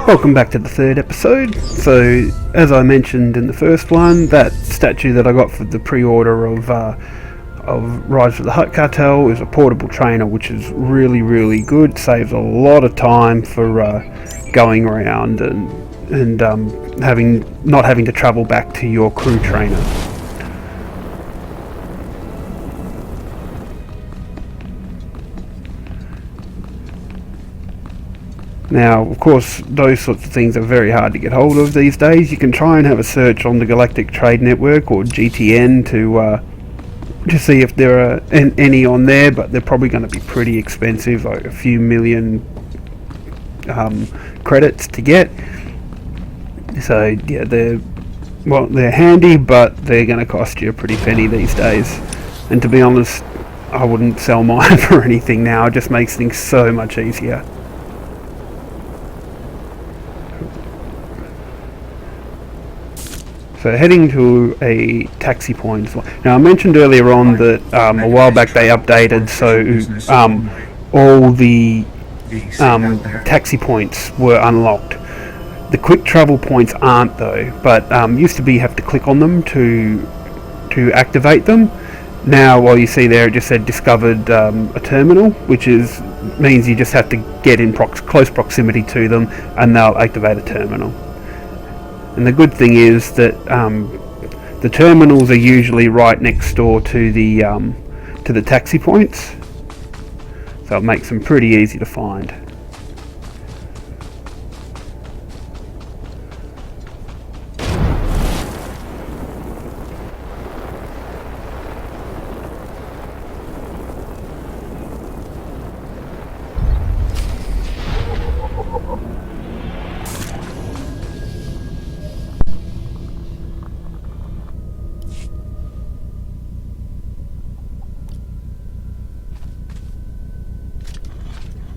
Welcome back to the third episode. So, as I mentioned in the first one, that statue that I got for the pre-order of Rise of the Hutt Cartel is a portable trainer, which is really good. Saves a lot of time for going around and not having to travel back to your crew trainer. Now, of course, those sorts of things are very hard to get hold of these days. You can try and have a search on the Galactic Trade Network or GTN to see if there are any on there, but they're probably going to be pretty expensive, like a few million credits to get. So yeah, they're handy, but they're going to cost you a pretty penny these days. And to be honest, I wouldn't sell mine for anything now. It just makes things so much easier. So heading to a taxi point. Now I mentioned earlier on that a while back they updated, so all the taxi points were unlocked. The quick travel points aren't though, but used to be you have to click on them to activate them. Now, while you see there, it just said discovered a terminal, which means you just have to get in close proximity to them, and they'll activate a terminal. And the good thing is that the terminals are usually right next door to the taxi points, so it makes them pretty easy to find.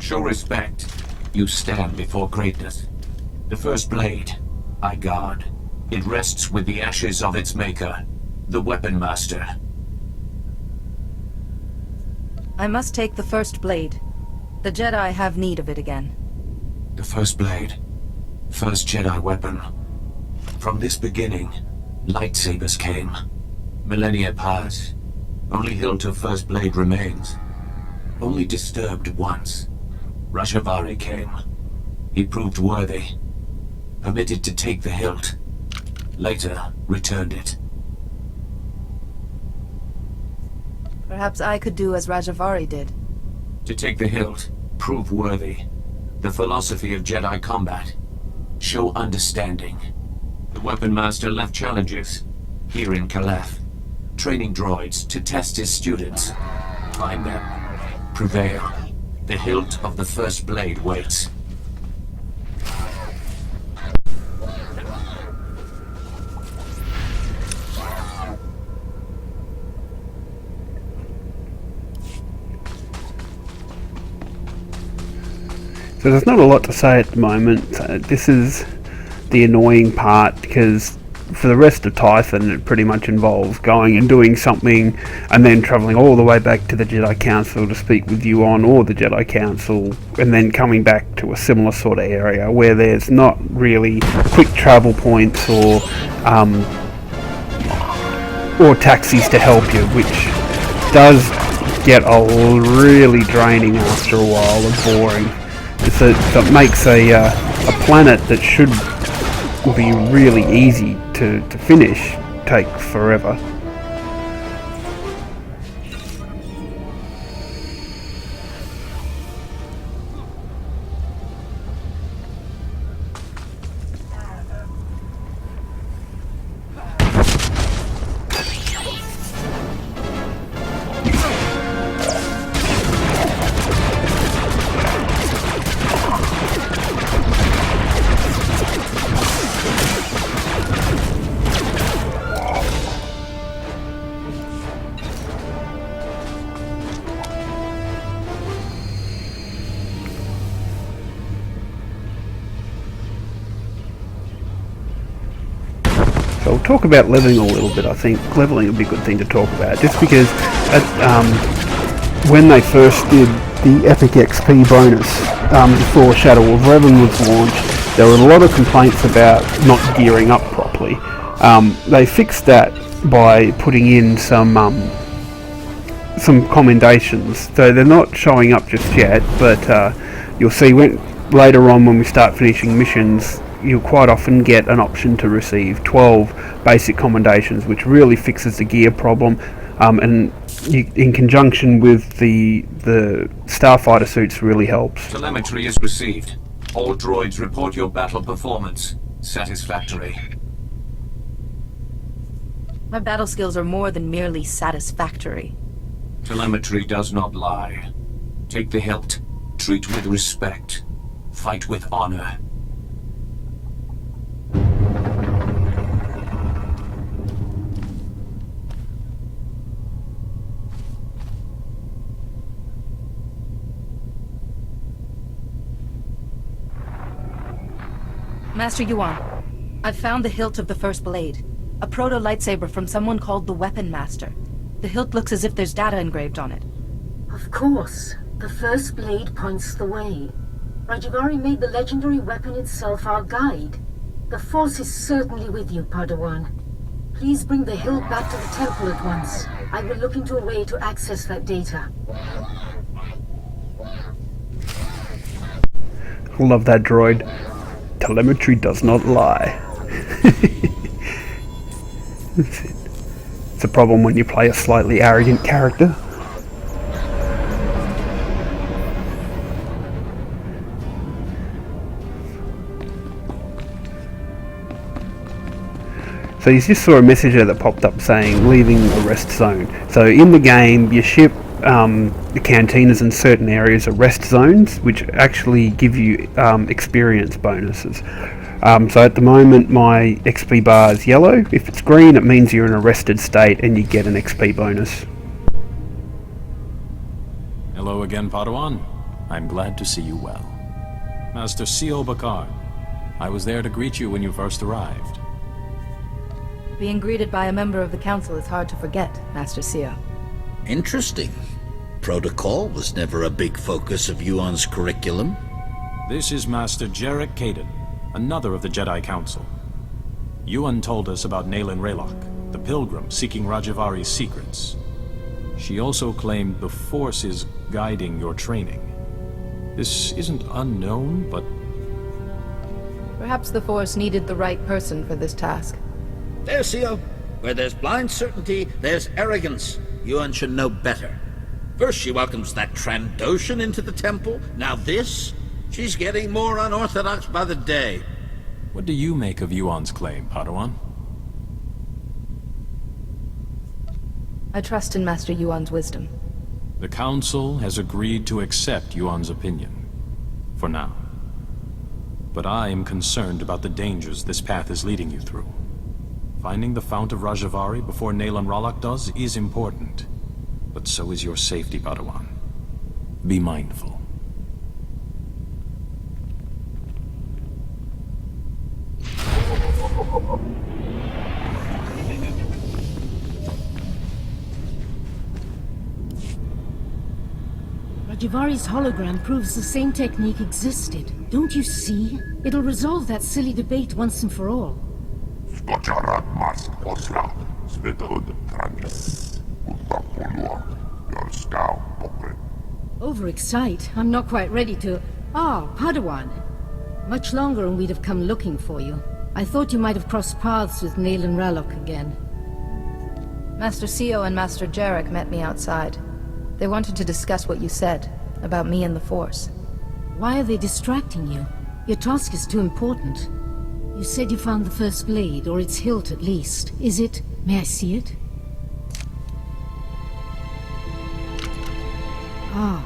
Show respect. You stand before greatness. The first blade, I guard. It rests with the ashes of its maker, the Weapon Master. I must take the first blade. The Jedi have need of it again. The first blade. First Jedi weapon. From this beginning, lightsabers came. Millennia pass. Only hilt of first blade remains. Only disturbed once. Rajavari came. He proved worthy. Permitted to take the hilt. Later, returned it. Perhaps I could do as Rajavari did. To take the hilt, prove worthy. The philosophy of Jedi combat. Show understanding. The Weapon Master left challenges. Here in Calef. Training droids to test his students. Find them. Prevail. The hilt of the first blade waits. So there's not a lot to say at the moment. This is the annoying part, because for the rest of Tython it pretty much involves going and doing something and then travelling all the way back to the Jedi Council to speak with you on, or the Jedi Council, and then coming back to a similar sort of area where there's not really quick travel points or taxis to help you, which does get really draining after a while and boring. So it makes a planet that should be really easy to finish take forever. So we'll talk about leveling a little bit. I think leveling would be a good thing to talk about, just because when they first did the Epic XP bonus before Shadow of Revan was launched, there were a lot of complaints about not gearing up properly. They fixed that by putting in some commendations. So they're not showing up just yet, but you'll see later on when we start finishing missions, you'll quite often get an option to receive 12 basic commendations, which really fixes the gear problem, and in conjunction with the starfighter suits really helps. Telemetry is received. All droids report your battle performance. Satisfactory. My battle skills are more than merely satisfactory. Telemetry does not lie. Take the hilt. Treat with respect. Fight with honor. Master Yuan, I've found the hilt of the first blade. A proto-lightsaber from someone called the Weapon Master. The hilt looks as if there's data engraved on it. Of course. The first blade points the way. Rajvari made the legendary weapon itself our guide. The Force is certainly with you, Padawan. Please bring the hilt back to the temple at once. I will look into a way to access that data. Love that droid. Telemetry does not lie. It's a problem when you play a slightly arrogant character. So you just saw a message there that popped up saying leaving a rest zone. So in the game, your ship, the cantinas in certain areas are rest zones, which actually give you experience bonuses. So at the moment my XP bar is yellow. If it's green, it means you're in a rested state and you get an XP bonus. Hello again, Padawan. I'm glad to see you well. Master C.O. Bakar, I was there to greet you when you first arrived. Being greeted by a member of the Council is hard to forget, Master Sia. Interesting. Protocol was never a big focus of Yuan's curriculum. This is Master Jarek Kaden, another of the Jedi Council. Yuan told us about Naylan Raylock, the pilgrim seeking Rajavari's secrets. She also claimed the Force is guiding your training. This isn't unknown, but... Perhaps the Force needed the right person for this task. There, Sio. Where there's blind certainty, there's arrogance. Yuan should know better. First she welcomes that Trandoshan into the temple, now this? She's getting more unorthodox by the day. What do you make of Yuan's claim, Padawan? I trust in Master Yuan's wisdom. The Council has agreed to accept Yuan's opinion. For now. But I am concerned about the dangers this path is leading you through. Finding the Fount of Rajavari before Naylan Raylock does is important. But so is your safety, Padawan. Be mindful. Rajavari's hologram proves the same technique existed. Don't you see? It'll resolve that silly debate once and for all. Overexcite? I'm not quite ready to... Ah, Padawan. Much longer and we'd have come looking for you. I thought you might have crossed paths with Naylan Raylock again. Master Sio and Master Jarek met me outside. They wanted to discuss what you said about me and the Force. Why are they distracting you? Your task is too important. You said you found the first blade, or its hilt at least. Is it? May I see it? Ah,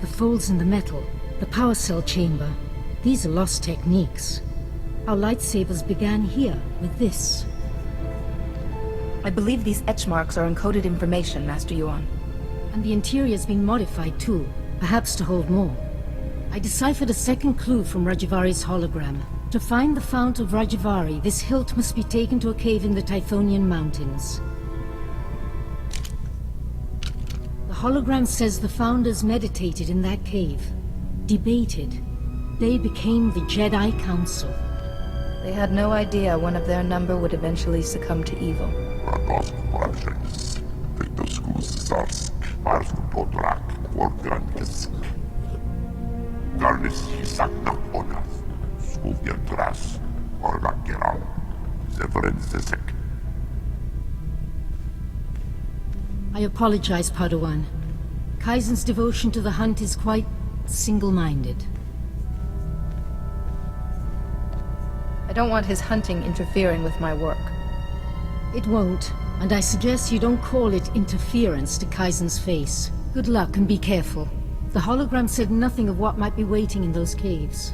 the folds in the metal, the power cell chamber. These are lost techniques. Our lightsabers began here, with this. I believe these etch marks are encoded information, Master Yuan. And the interior's been modified too, perhaps to hold more. I deciphered a second clue from Rajavari's hologram. To find the Fount of Rajavari, this hilt must be taken to a cave in the Tythonian mountains. The hologram says the Founders meditated in that cave. Debated. They became the Jedi Council. They had no idea one of their number would eventually succumb to evil. I apologize, Padawan. Kaizen's devotion to the hunt is quite single-minded. I don't want his hunting interfering with my work. It won't, and I suggest you don't call it interference to Kaizen's face. Good luck and be careful. The hologram said nothing of what might be waiting in those caves.